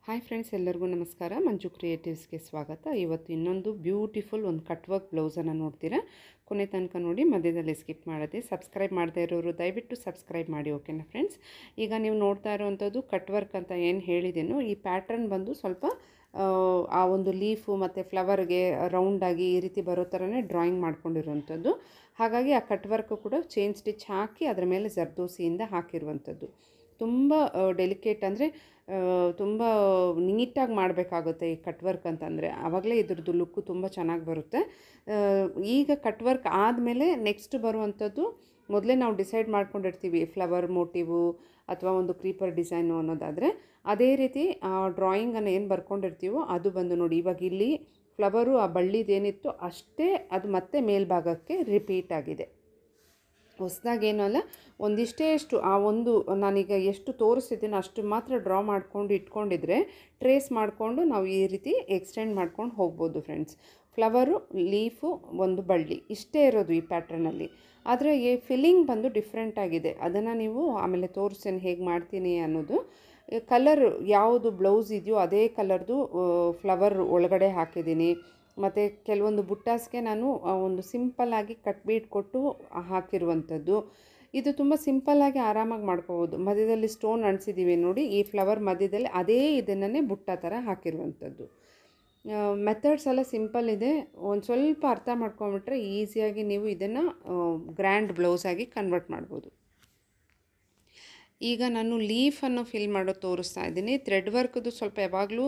Hi friends, ಎಲ್ಲರಿಗೂ ನಮಸ್ಕಾರ. ಮಂಜು ಕ್ರಿಯೇಟಿವ್ಸ್ಗೆ ಸ್ವಾಗತ. ಇವತ್ತು ಇನ್ನೊಂದು ಬ್ಯೂಟಿಫುಲ್ ಒಂದು ಕಟ್ ವರ್ಕ್ ಬ್ಲೌಸನ್ನು ನೋಡ್ತೀರಾ. ಕೊನೆ ತನಕ ನೋಡಿ, ಮಧ್ಯದಲ್ಲಿ ಸ್ಕಿಪ್ ಮಾಡದೆ. ಸಬ್ಸ್ಕ್ರೈಬ್ ಮಾಡದೇ ಇರೋರು ದಯವಿಟ್ಟು ಸಬ್ಸ್ಕ್ರೈಬ್ ಮಾಡಿ, ಓಕೆನಾ ಫ್ರೆಂಡ್ಸ್. ಈಗ ನೀವು ನೋಡ್ತಾ ಇರೋವಂಥದ್ದು ಕಟ್ ವರ್ಕ್ ಅಂತ ಏನು ಹೇಳಿದ್ದೇನೋ, ಈ ಪ್ಯಾಟ್ರನ್ ಬಂದು ಸ್ವಲ್ಪ ಆ ಒಂದು ಲೀಫು ಮತ್ತು ಫ್ಲವರ್ಗೆ ರೌಂಡಾಗಿ ಈ ರೀತಿ ಬರೋ ಥರನೇ ಡ್ರಾಯಿಂಗ್ ಮಾಡ್ಕೊಂಡಿರುವಂಥದ್ದು. ಹಾಗಾಗಿ ಆ ಕಟ್ ವರ್ಕು ಕೂಡ ಚೈನ್ ಸ್ಟಿಚ್ ಹಾಕಿ ಅದರ ಮೇಲೆ ಜರ್ದೋಸಿಯಿಂದ ಹಾಕಿರುವಂಥದ್ದು. ತುಂಬ ಡೆಲಿಕೇಟ್, ಅಂದರೆ ತುಂಬ ನೀಟಾಗಿ ಮಾಡಬೇಕಾಗುತ್ತೆ ಈ ಕಟ್ ವರ್ಕ್ ಅಂತಂದರೆ. ಆವಾಗಲೇ ಇದ್ರದ್ದು ಲುಕ್ಕು ತುಂಬ ಚೆನ್ನಾಗಿ ಬರುತ್ತೆ. ಈಗ ಕಟ್ ವರ್ಕ್ ಆದಮೇಲೆ ನೆಕ್ಸ್ಟ್ ಬರುವಂಥದ್ದು, ಮೊದಲೇ ನಾವು ಡಿಸೈಡ್ ಮಾಡ್ಕೊಂಡಿರ್ತೀವಿ ಫ್ಲವರ್ ಮೋಟಿವು ಅಥವಾ ಒಂದು ಕ್ರೀಪರ್ ಡಿಸೈನು ಅನ್ನೋದಾದರೆ, ಅದೇ ರೀತಿ ಆ ಡ್ರಾಯಿಂಗನ್ನು ಏನು ಬರ್ಕೊಂಡಿರ್ತೀವೋ ಅದು ಬಂದು ನೋಡಿ, ಇವಾಗ ಇಲ್ಲಿ ಫ್ಲವರು ಆ ಬಳ್ಳಿದೇನಿತ್ತು ಅಷ್ಟೇ ಅದು ಮತ್ತೆ ಮೇಲ್ಭಾಗಕ್ಕೆ ರಿಪೀಟ್ ಆಗಿದೆ. ಹೊಸದಾಗೇನೂ ಅಲ್ಲ, ಒಂದಿಷ್ಟು ಆ ಒಂದು ನಾನೀಗ ಎಷ್ಟು ತೋರಿಸಿದ್ದೀನೋ ಅಷ್ಟು ಮಾತ್ರ ಡ್ರಾ ಮಾಡ್ಕೊಂಡು ಇಟ್ಕೊಂಡಿದ್ರೆ ಟ್ರೇಸ್ ಮಾಡಿಕೊಂಡು ನಾವು ಈ ರೀತಿ ಎಕ್ಸ್ಟೆಂಡ್ ಮಾಡ್ಕೊಂಡು ಹೋಗ್ಬೋದು ಫ್ರೆಂಡ್ಸ್. ಫ್ಲವರು, ಲೀಫು, ಒಂದು ಬಳ್ಳಿ ಇಷ್ಟೇ ಇರೋದು ಈ ಪ್ಯಾಟ್ರನಲ್ಲಿ. ಆದರೆ ಈ ಫಿಲ್ಲಿಂಗ್ ಬಂದು ಡಿಫ್ರೆಂಟ್ ಆಗಿದೆ. ಅದನ್ನು ನೀವು ಆಮೇಲೆ ತೋರಿಸ್ತೇನೆ ಹೇಗೆ ಮಾಡ್ತೀನಿ ಅನ್ನೋದು. ಕಲರ್ ಯಾವುದು ಬ್ಲೌಸ್ ಇದೆಯೋ ಅದೇ ಕಲರ್ದು ಫ್ಲವರ್ ಒಳಗಡೆ ಹಾಕಿದ್ದೀನಿ. ಮತ್ತು ಕೆಲವೊಂದು ಬುಟ್ಟಾಸ್ಗೆ ನಾನು ಒಂದು ಸಿಂಪಲ್ಲಾಗಿ ಕಟ್ ಬೀಟ್ ಕೊಟ್ಟು ಹಾಕಿರುವಂಥದ್ದು. ಇದು ತುಂಬ ಸಿಂಪಲ್ಲಾಗಿ ಆರಾಮಾಗಿ ಮಾಡ್ಕೋಬೋದು. ಮಧ್ಯದಲ್ಲಿ ಸ್ಟೋನ್ ಅಂಟಿಸಿದ್ದೀವಿ ನೋಡಿ, ಈ ಫ್ಲವರ್ ಮಧ್ಯದಲ್ಲಿ ಅದೇ ಇದನ್ನೇ ಬುಟ್ಟ ಥರ ಹಾಕಿರುವಂಥದ್ದು. ಮೆಥಡ್ಸ್ ಎಲ್ಲ ಸಿಂಪಲ್ ಇದೆ. ಒಂದು ಸ್ವಲ್ಪ ಅರ್ಥ ಮಾಡ್ಕೊಂಬಿಟ್ರೆ ಈಸಿಯಾಗಿ ನೀವು ಇದನ್ನು ಗ್ರ್ಯಾಂಡ್ ಬ್ಲೌಸಾಗಿ ಕನ್ವರ್ಟ್ ಮಾಡ್ಬೋದು. ಈಗ ನಾನು ಲೀಫನ್ನು ಫಿಲ್ ಮಾಡೋದು ತೋರಿಸ್ತಾ ಇದ್ದೀನಿ. ಥ್ರೆಡ್ ವರ್ಕ್ದು ಸ್ವಲ್ಪ ಯಾವಾಗಲೂ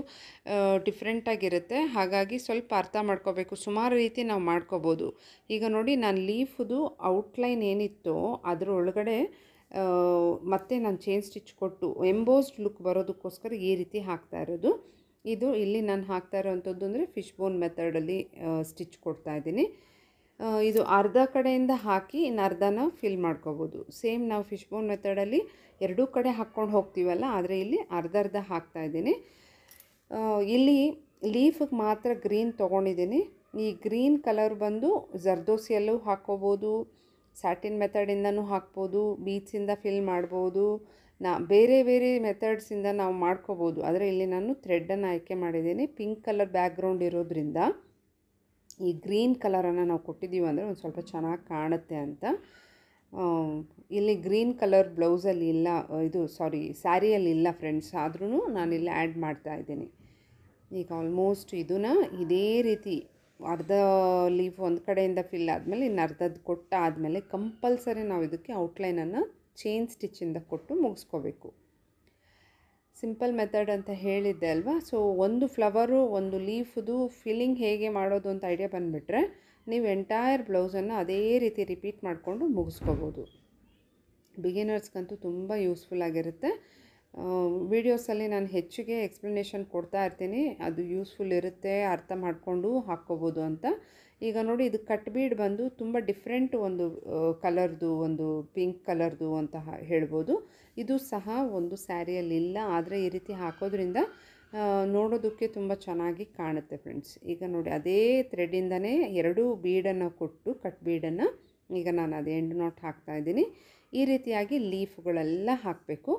ಡಿಫ್ರೆಂಟಾಗಿರುತ್ತೆ, ಹಾಗಾಗಿ ಸ್ವಲ್ಪ ಅರ್ಥ ಮಾಡ್ಕೋಬೇಕು. ಸುಮಾರು ರೀತಿ ನಾವು ಮಾಡ್ಕೋಬೋದು. ಈಗ ನೋಡಿ, ನಾನು ಲೀಫ್ದು ಔಟ್ಲೈನ್ ಏನಿತ್ತೋ ಅದರ ಒಳಗಡೆ ಮತ್ತೆ ನಾನು ಚೈನ್ ಸ್ಟಿಚ್ ಕೊಟ್ಟು ಎಂಬೋಸ್ಡ್ ಲುಕ್ ಬರೋದಕ್ಕೋಸ್ಕರ ಈ ರೀತಿ ಹಾಕ್ತಾ ಇರೋದು. ಇದು ಇಲ್ಲಿ ನಾನು ಹಾಕ್ತಾ ಇರೋವಂಥದ್ದು ಅಂದರೆ ಫಿಶ್ ಬೋನ್ ಮೆಥಡಲ್ಲಿ ಸ್ಟಿಚ್ ಕೊಡ್ತಾ ಇದ್ದೀನಿ. ಇದು ಅರ್ಧ ಕಡೆಯಿಂದ ಹಾಕಿ ಇನ್ನು ಅರ್ಧನ ಫಿಲ್ ಮಾಡ್ಕೋಬೋದು. ಸೇಮ್ ನಾವು ಫಿಶ್ ಬೋನ್ ಮೆಥಡಲ್ಲಿ ಎರಡೂ ಕಡೆ ಹಾಕ್ಕೊಂಡು ಹೋಗ್ತೀವಲ್ಲ, ಆದರೆ ಇಲ್ಲಿ ಅರ್ಧ ಹಾಕ್ತಾಯಿದ್ದೀನಿ. ಇಲ್ಲಿ ಲೀಫಿಗೆ ಮಾತ್ರ ಗ್ರೀನ್ ತೊಗೊಂಡಿದ್ದೀನಿ. ಈ ಗ್ರೀನ್ ಕಲರ್ ಬಂದು ಜರ್ದೋಸಿಯಲ್ಲೂ ಹಾಕ್ಕೋಬೋದು, ಸ್ಯಾಟಿನ್ ಮೆಥಡಿಂದನೂ ಹಾಕ್ಬೋದು, ಬೀಡ್ಸಿಂದ ಫಿಲ್ ಮಾಡ್ಬೋದು, ಬೇರೆ ಬೇರೆ ಮೆಥಡ್ಸಿಂದ ನಾವು ಮಾಡ್ಕೋಬೋದು. ಆದರೆ ಇಲ್ಲಿ ನಾನು ಥ್ರೆಡ್ಡನ್ನು ಆಯ್ಕೆ ಮಾಡಿದ್ದೀನಿ. ಪಿಂಕ್ ಕಲರ್ ಬ್ಯಾಕ್ಗ್ರೌಂಡ್ ಇರೋದ್ರಿಂದ ಈ ಗ್ರೀನ್ ಕಲರನ್ನು ನಾವು ಕೊಟ್ಟಿದ್ದೀವಿ ಅಂದರೆ ಒಂದು ಸ್ವಲ್ಪ ಚೆನ್ನಾಗಿ ಕಾಣುತ್ತೆ ಅಂತ. ಇಲ್ಲಿ ಗ್ರೀನ್ ಕಲರ್ ಬ್ಲೌಸಲ್ಲಿ ಇಲ್ಲ, ಸ್ಯಾರಿಯಲ್ಲಿ ಇಲ್ಲ ಫ್ರೆಂಡ್ಸ್, ಆದ್ರೂ ನಾನಿಲ್ಲಿ ಆ್ಯಡ್ ಮಾಡ್ತಾ ಇದ್ದೀನಿ. ಈಗ ಆಲ್ಮೋಸ್ಟ್ ಇದನ್ನು ಇದೇ ರೀತಿ ಅರ್ಧ ಲೀಫ್ ಒಂದು ಕಡೆಯಿಂದ ಫಿಲ್ ಆದಮೇಲೆ ಇನ್ನು ಅರ್ಧದ್ದು ಕೊಟ್ಟಾದಮೇಲೆ ಕಂಪಲ್ಸರಿ ನಾವು ಇದಕ್ಕೆ ಔಟ್ಲೈನನ್ನು ಚೈನ್ ಸ್ಟಿಚ್ಚಿಂದ ಕೊಟ್ಟು ಮುಗಿಸ್ಕೋಬೇಕು. ಸಿಂಪಲ್ ಮೆಥಡ್ ಅಂತ ಹೇಳಿದ್ದೆ ಅಲ್ವಾ. ಸೊ ಒಂದು ಫ್ಲವರು, ಒಂದು ಲೀಫ್ದು ಫಿಲ್ಲಿಂಗ್ ಹೇಗೆ ಮಾಡೋದು ಅಂತ ಐಡಿಯಾ ಬಂದುಬಿಟ್ರೆ ನೀವು ಎಂಟೈರ್ ಬ್ಲೌಸನ್ನು ಅದೇ ರೀತಿ ರಿಪೀಟ್ ಮಾಡಿಕೊಂಡು ಮುಗಿಸ್ಕೋಬೋದು. ಬಿಗಿನರ್ಸ್ಗಂತೂ ತುಂಬ ಯೂಸ್ಫುಲ್ ಆಗಿರುತ್ತೆ. ವೀಡಿಯೋಸಲ್ಲಿ ನಾನು ಹೆಚ್ಚಿಗೆ ಎಕ್ಸ್ಪ್ಲನೇಷನ್ ಕೊಡ್ತಾ ಇರ್ತೀನಿ, ಅದು ಯೂಸ್ಫುಲ್ ಇರುತ್ತೆ, ಅರ್ಥ ಮಾಡಿಕೊಂಡು ಹಾಕ್ಕೋಬೋದು ಅಂತ. ಈಗ ನೋಡಿ, ಇದು ಕಟ್ ಬೀಡ್ ಬಂದು ತುಂಬ ಡಿಫ್ರೆಂಟ್ ಒಂದು ಕಲರ್ದು, ಒಂದು ಪಿಂಕ್ ಕಲರ್ದು ಅಂತ ಹೇಳ್ಬೋದು. ಇದು ಸಹ ಒಂದು ಸ್ಯಾರಿಯಲ್ಲಿ ಇಲ್ಲ, ಆದರೆ ಈ ರೀತಿ ಹಾಕೋದ್ರಿಂದ ನೋಡೋದಕ್ಕೆ ತುಂಬ ಚೆನ್ನಾಗಿ ಕಾಣುತ್ತೆ ಫ್ರೆಂಡ್ಸ್. ಈಗ ನೋಡಿ, ಅದೇ ಥ್ರೆಡ್ಡಿಂದನೇ ಎರಡೂ ಬೀಡನ್ನು ಕೊಟ್ಟು ಕಟ್ ಬೀಡನ್ನು ಈಗ ನಾನು ಅದೇ ಎಂಡ್ ನಾಟ್ ಹಾಕ್ತಾಯಿದ್ದೀನಿ. ಈ ರೀತಿಯಾಗಿ ಲೀಫ್ಗಳೆಲ್ಲ ಹಾಕಬೇಕು.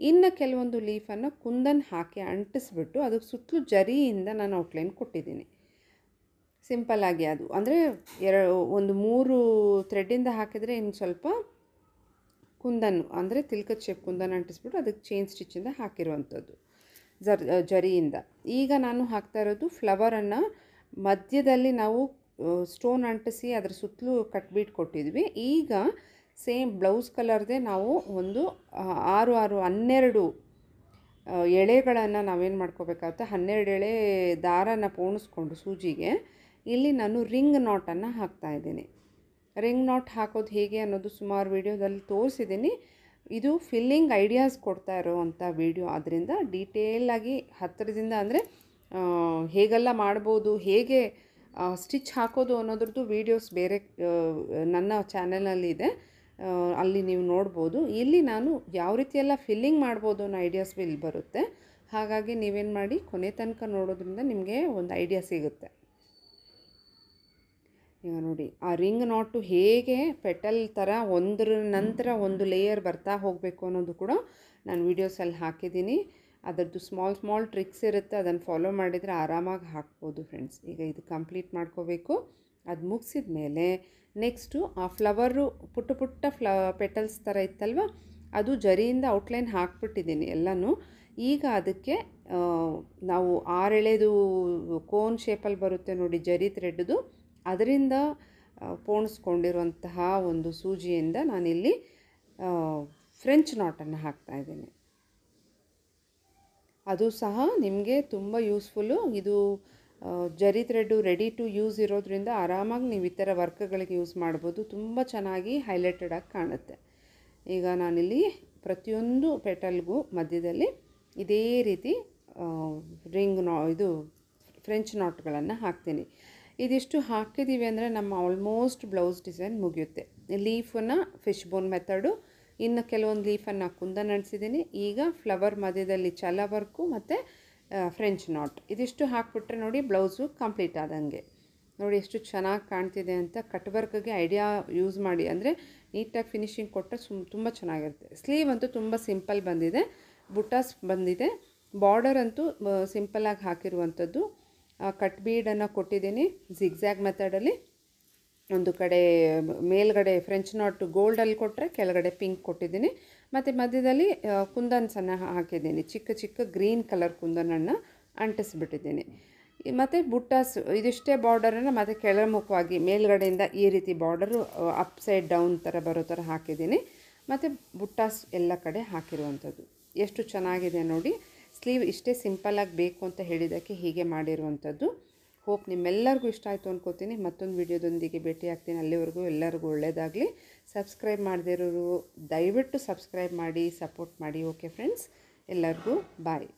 ಇನ್ನು ಕೆಲವೊಂದು ಲೀಫನ್ನು ಕುಂದನ್ ಹಾಕಿ ಅಂಟಿಸ್ಬಿಟ್ಟು ಅದಕ್ಕೆ ಸುತ್ತಲೂ ಜರಿಯಿಂದ ನಾನು ಔಟ್ಲೈನ್ ಕೊಟ್ಟಿದ್ದೀನಿ. ಸಿಂಪಲ್ಲಾಗಿ ಅದು ಅಂದರೆ ಒಂದು 3 ಥ್ರೆಡ್ಡಿಂದ ಹಾಕಿದರೆ ಇನ್ನು ಸ್ವಲ್ಪ ಕುಂದನ್ ಅಂದರೆ ತಿಲ್ಕದ ಶೇಪ್ ಕುಂದನ್ ಅಂಟಿಸ್ಬಿಟ್ಟು ಅದಕ್ಕೆ ಚೈನ್ ಸ್ಟಿಚ್ಚಿಂದ ಹಾಕಿರುವಂಥದ್ದು ಜರಿಯಿಂದ. ಈಗ ನಾನು ಹಾಕ್ತಾ ಇರೋದು ಫ್ಲವರನ್ನು ಮಧ್ಯದಲ್ಲಿ ನಾವು ಸ್ಟೋನ್ ಅಂಟಿಸಿ ಅದರ ಸುತ್ತಲೂ ಕಟ್ ಬೀಟ್ ಕೊಟ್ಟಿದ್ವಿ. ಈಗ ಸೇಮ್ ಬ್ಲೌಸ್ ಕಲರ್ದೇ ನಾವು ಒಂದು 12 ಎಳೆಗಳನ್ನು ನಾವೇನು ಮಾಡ್ಕೋಬೇಕಾಗುತ್ತೆ, 12 ಎಳೆ ದಾರನ ಪೋಣಿಸ್ಕೊಂಡು ಸೂಜಿಗೆ ಇಲ್ಲಿ ನಾನು ರಿಂಗ್ ನಾಟನ್ನು ಹಾಕ್ತಾಯಿದ್ದೀನಿ. ರಿಂಗ್ ನಾಟ್ ಹಾಕೋದು ಹೇಗೆ ಅನ್ನೋದು ಸುಮಾರು ವೀಡಿಯೋದಲ್ಲಿ ತೋರಿಸಿದ್ದೀನಿ. ಇದು ಫಿಲ್ಲಿಂಗ್ ಐಡಿಯಾಸ್ ಕೊಡ್ತಾ ಇರೋವಂಥ ವೀಡಿಯೋ, ಆದ್ದರಿಂದ ಡೀಟೇಲಾಗಿ ಹತ್ತಿರದಿಂದ ಅಂದರೆ ಹೇಗೆಲ್ಲ ಮಾಡ್ಬೋದು, ಹೇಗೆ ಸ್ಟಿಚ್ ಹಾಕೋದು ಅನ್ನೋದ್ರದ್ದು ವೀಡಿಯೋಸ್ ಬೇರೆ ನನ್ನ ಚಾನಲಲ್ಲಿ ಇದೆ, ಅಲ್ಲಿ ನೀವು ನೋಡ್ಬೋದು. ಇಲ್ಲಿ ನಾನು ಯಾವ ರೀತಿಯೆಲ್ಲ ಫಿಲ್ಲಿಂಗ್ ಮಾಡ್ಬೋದು ಅನ್ನೋ ಐಡಿಯಾಸ್ ಇಲ್ಲಿ ಬರುತ್ತೆ. ಹಾಗಾಗಿ ನೀವೇನು ಮಾಡಿ, ಕೊನೆ ತನಕ ನೋಡೋದ್ರಿಂದ ನಿಮಗೆ ಒಂದು ಐಡಿಯಾ ಸಿಗುತ್ತೆ. ಈಗ ನೋಡಿ, ಆ ರಿಂಗ್ ನಾಟು ಹೇಗೆ ಪೆಟಲ್ ಥರ ಒಂದರ ನಂತರ ಒಂದು ಲೇಯರ್ ಬರ್ತಾ ಹೋಗಬೇಕು ಅನ್ನೋದು ಕೂಡ ನಾನು ವೀಡಿಯೋಸಲ್ಲಿ ಹಾಕಿದ್ದೀನಿ. ಅದರದ್ದು ಸ್ಮಾಲ್ ಟ್ರಿಕ್ಸ್ ಇರುತ್ತೆ, ಅದನ್ನು ಫಾಲೋ ಮಾಡಿದರೆ ಆರಾಮಾಗಿ ಹಾಕ್ಬೋದು ಫ್ರೆಂಡ್ಸ್. ಈಗ ಇದು ಕಂಪ್ಲೀಟ್ ಮಾಡ್ಕೋಬೇಕು. ಅದು ಮುಗಿಸಿದ ಮೇಲೆ ನೆಕ್ಸ್ಟು ಆ ಫ್ಲವರು ಪುಟ್ಟ ಪೆಟಲ್ಸ್ ಥರ ಇತ್ತಲ್ವ, ಅದು ಜರಿಯಿಂದ ಔಟ್ಲೈನ್ ಹಾಕ್ಬಿಟ್ಟಿದ್ದೀನಿ ಎಲ್ಲನೂ. ಈಗ ಅದಕ್ಕೆ ನಾವು 6 ಎಳೆದು ಕೋನ್ ಶೇಪಲ್ಲಿ ಬರುತ್ತೆ ನೋಡಿ ಜರಿ ಥ್ರೆಡ್ದು, ಅದರಿಂದ ಪೋಣಿಸ್ಕೊಂಡಿರುವಂತಹ ಒಂದು ಸೂಜಿಯಿಂದ ನಾನಿಲ್ಲಿ ಫ್ರೆಂಚ್ ನಾಟನ್ನು ಹಾಕ್ತಾಯಿದ್ದೀನಿ. ಅದು ಸಹ ನಿಮಗೆ ತುಂಬ ಯೂಸ್ಫುಲ್ಲು. ಇದು ಜರಿ ಥ್ರೆಡ್ಡು ರೆಡಿ ಟು ಯೂಸ್ ಇರೋದ್ರಿಂದ ಆರಾಮಾಗಿ ನೀವು ಈ ಥರ ವರ್ಕ್ಗಳಿಗೆ ಯೂಸ್ ಮಾಡ್ಬೋದು. ತುಂಬ ಚೆನ್ನಾಗಿ ಹೈಲೈಟೆಡಾಗಿ ಕಾಣುತ್ತೆ. ಈಗ ನಾನಿಲ್ಲಿ ಪ್ರತಿಯೊಂದು ಪೆಟಲ್ಗೂ ಮಧ್ಯದಲ್ಲಿ ಇದೇ ರೀತಿ ಇದು ಫ್ರೆಂಚ್ ನಾಟ್ಗಳನ್ನು ಹಾಕ್ತೀನಿ. ಇದಿಷ್ಟು ಹಾಕಿದ್ದೀವಿ ಅಂದರೆ ನಮ್ಮ ಆಲ್ಮೋಸ್ಟ್ ಬ್ಲೌಸ್ ಡಿಸೈನ್ ಮುಗಿಯುತ್ತೆ. ಲೀಫನ್ನು ಫಿಶ್ ಬೋನ್ ಮೆಥಡು, ಇನ್ನು ಕೆಲವೊಂದು ಲೀಫನ್ನು ಕುಂದನ್ ಅಂಟಿಸಿದ್ದೀನಿ. ಈಗ ಫ್ಲವರ್ ಮಧ್ಯದಲ್ಲಿ ಛಲ ವರ್ಕು ಮತ್ತು ಫ್ರೆಂಚ್ ನಾಟ್ ಇದಿಷ್ಟು ಹಾಕ್ಬಿಟ್ರೆ ನೋಡಿ ಬ್ಲೌಸು ಕಂಪ್ಲೀಟ್ ಆದಂಗೆ. ನೋಡಿ ಎಷ್ಟು ಚೆನ್ನಾಗಿ ಕಾಣ್ತಿದೆ ಅಂತ. ಕಟ್ ವರ್ಕ್ಗೆ ಐಡಿಯಾ ಯೂಸ್ ಮಾಡಿ, ಅಂದರೆ ನೀಟಾಗಿ ಫಿನಿಶಿಂಗ್ ಕೊಟ್ಟರೆ ತುಂಬ ಚೆನ್ನಾಗಿರುತ್ತೆ. ಸ್ಲೀವ್ ಅಂತೂ ತುಂಬ ಸಿಂಪಲ್ ಬಂದಿದೆ, ಬುಟ್ಟಾಸ್ ಬಂದಿದೆ. ಬಾರ್ಡರ್ ಅಂತೂ ಸಿಂಪಲ್ಲಾಗಿ ಹಾಕಿರುವಂಥದ್ದು. ಕಟ್ ಬೀಡನ್ನು ಕೊಟ್ಟಿದ್ದೀನಿ ಜಿಗ್ಜ್ಯಾಗ್ ಮೆಥಡಲ್ಲಿ. ಒಂದು ಕಡೆ ಮೇಲ್ಗಡೆ ಫ್ರೆಂಚ್ ನಾಟ್ ಗೋಲ್ಡಲ್ಲಿ ಕೊಟ್ಟರೆ ಕೆಳಗಡೆ ಪಿಂಕ್ ಕೊಟ್ಟಿದ್ದೀನಿ. ಮತ್ತು ಮಧ್ಯದಲ್ಲಿ ಕುಂದನ್ಸನ್ನು ಹಾಕಿದ್ದೀನಿ, ಚಿಕ್ಕ ಗ್ರೀನ್ ಕಲರ್ ಕುಂದನನ್ನು ಅಂಟಿಸ್ಬಿಟ್ಟಿದ್ದೀನಿ. ಮತ್ತು ಬುಟ್ಟಾಸ್ ಇದಿಷ್ಟೇ ಬಾರ್ಡರನ್ನು ಮತ್ತು ಕೆಳಮುಖವಾಗಿ ಮೇಲ್ಗಡೆಯಿಂದ ಈ ರೀತಿ ಬಾರ್ಡರು ಅಪ್ ಸೈಡ್ ಡೌನ್ ಥರ ಬರೋ ಥರ ಹಾಕಿದ್ದೀನಿ. ಮತ್ತು ಬುಟ್ಟಾಸ್ ಎಲ್ಲ ಕಡೆ ಹಾಕಿರುವಂಥದ್ದು ಎಷ್ಟು ಚೆನ್ನಾಗಿದೆ ನೋಡಿ. ಸ್ಲೀವ್ ಇಷ್ಟೇ ಸಿಂಪಲ್ಲಾಗಿ ಬೇಕು ಅಂತ ಹೇಳಿದ್ದಕ್ಕೆ ಹೀಗೆ ಮಾಡಿರುವಂಥದ್ದು. ಹೋಪ್ ನಿಮ್ಮೆಲ್ಲರಿಗೂ ಇಷ್ಟ ಆಯಿತು ಅನ್ಕೋತೀನಿ. ಮತ್ತೊಂದು ವಿಡಿಯೋದೊಂದಿಗೆ ಭೇಟಿ ಆಗ್ತೀನಿ. ಅಲ್ಲಿವರೆಗೂ ಎಲ್ಲರಿಗೂ ಒಳ್ಳೆಯದಾಗಲಿ. ಸಬ್ಸ್ಕ್ರೈಬ್ ಮಾಡದೇ ಇರೋರು ದಯವಿಟ್ಟು ಸಬ್ಸ್ಕ್ರೈಬ್ ಮಾಡಿ, ಸಪೋರ್ಟ್ ಮಾಡಿ. ಓಕೆ ಫ್ರೆಂಡ್ಸ್, ಎಲ್ಲರಿಗೂ ಬಾಯ್.